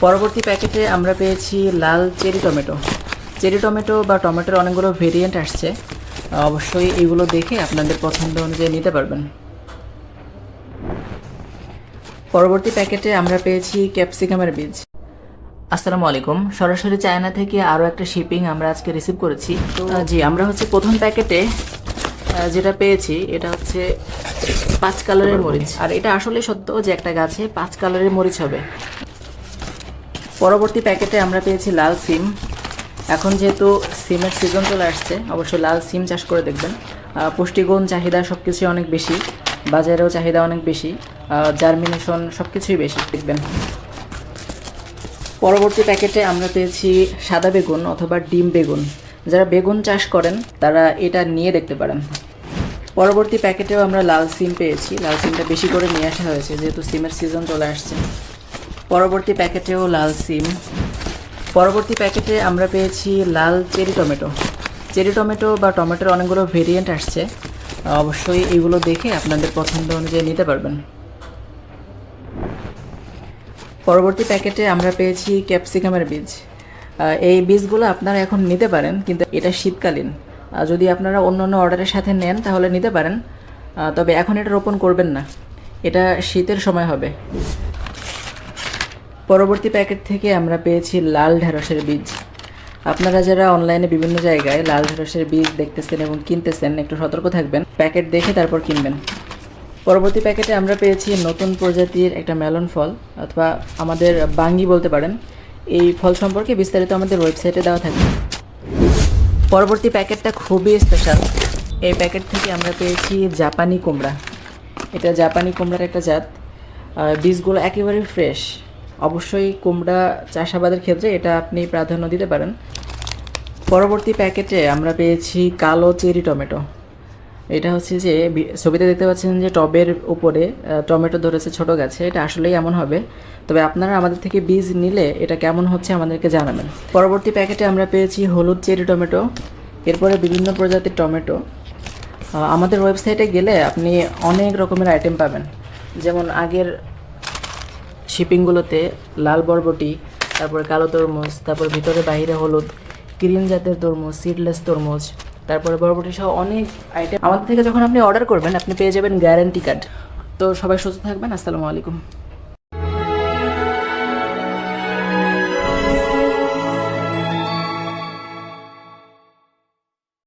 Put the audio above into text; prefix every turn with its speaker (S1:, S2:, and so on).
S1: পরবর্তী প্যাকেটে আমরা পেয়েছি লাল চেরি টমেটো বা টমেটোর অনেকগুলো ভেরিয়েন্ট আসছে। অবশ্যই এগুলো দেখে আপনাদের পছন্দ অনুযায়ী নিতে পারবেন। পরবর্তী প্যাকেটে আমরা পেয়েছি ক্যাপসিকামের বীজ। আসসালামু আলাইকুম, সরাসরি চায়না থেকে আরও একটা শিপিং আমরা আজকে রিসিভ করেছি। তো আমরা প্রথম প্যাকেটে যেটা পেয়েছি এটা হচ্ছে 5 কালারের মরিচ, আর এটা আসলে সত্য যে একটা গাছে 5 কালারের মরিচ হবে। পরবর্তী প্যাকেটে আমরা পেয়েছি লাল সিম। এখন যেহেতু সিমের সিজন চলে আসছে, অবশ্যই লাল সিম চাষ করে দেখবেন। পুষ্টিগুণ চাহিদা সব কিছুই অনেক বেশি, বাজারেও চাহিদা অনেক বেশি, জার্মিনেশন সব কিছুই বেশি দেখবেন। পরবর্তী প্যাকেটে আমরা পেয়েছি সাদা বেগুন অথবা ডিম বেগুন। যারা বেগুন চাষ করেন তারা এটা নিয়ে দেখতে পারেন। পরবর্তী প্যাকেটেও আমরা লাল সিম পেয়েছি। লাল সিমটা বেশি করে নিয়ে আসা হয়েছে যেহেতু সিমের সিজন চলে আসছে। পরবর্তী প্যাকেটেও লাল সিম। পরবর্তী প্যাকেটে আমরা পেয়েছি লাল চেরি টমেটো বা টমেটোর অনেকগুলো ভেরিয়েন্ট আসছে। অবশ্যই এগুলো দেখে আপনাদের পছন্দ অনুযায়ী নিতে পারবেন। পরবর্তী প্যাকেটে আমরা পেয়েছি ক্যাপসিকামের বীজ। এই বীজগুলো আপনারা এখন নিতে পারেন, কিন্তু এটা শীতকালীন। যদি আপনারা অন্য অন্য অর্ডারের সাথে নেন তাহলে নিতে পারেন, তবে এখন এটা রোপণ করবেন না, এটা শীতের সময় হবে। পরবর্তী প্যাকেট থেকে আমরা পেয়েছি লাল ঢেঁড়সের বীজ। আপনারা যারা অনলাইনে বিভিন্ন জায়গায় লাল ঢেঁড়সের বীজ দেখতেছেন এবং কিনতেছেন, একটু সতর্ক থাকবেন, প্যাকেট দেখে তারপর কিনবেন। পরবর্তী প্যাকেটে আমরা পেয়েছি নতুন প্রজাতির একটা মেলন ফল, অথবা আমাদের বাঙ্গি বলতে পারেন। এই ফল সম্পর্কে বিস্তারিত আমাদের ওয়েবসাইটে দেওয়া থাকবে। পরবর্তী প্যাকেটটা খুবই স্পেশাল। এই প্যাকেট থেকে আমরা পেয়েছি জাপানি কুমড়া। এটা জাপানি কুমড়ার একটা জাত। বীজগুলো একেবারে ফ্রেশ। অবশ্যই কুমড়া চাষাবাদের ক্ষেত্রে এটা আপনি প্রাধান্য দিতে পারেন। পরবর্তী প্যাকেটে আমরা পেয়েছি কালো চেরি টমেটো। এটা হচ্ছে যে ছবিতে দেখতে পাচ্ছেন যে টবের উপরে টমেটো ধরেছে ছোট গাছে, এটা আসলেই এমন হবে। তবে আপনারা আমাদের থেকে বীজ নিলে এটা কেমন হচ্ছে আমাদেরকে জানাবেন। পরবর্তী প্যাকেটে আমরা পেয়েছি হলুদ চেরি টমেটো, এরপরে বিভিন্ন প্রজাতির টমেটো। আমাদের ওয়েবসাইটে গেলে আপনি অনেক রকমের আইটেম পাবেন, যেমন আগের শিপিংগুলোতে লাল বরবটি, তারপরে কালো তরমুজ, তারপর ভিতরে বাইরে হলুদ, গ্রিন জাতের তরমুজ, সিডলেস তরমুজ, তারপরে বরবটি সহ অনেক আইটেম। আমাদের থেকে যখন আপনি অর্ডার করবেন আপনি পেয়ে যাবেন গ্যারান্টি কার্ড। তো সবাই সুস্থ থাকবেন। আসসালামু আলাইকুম।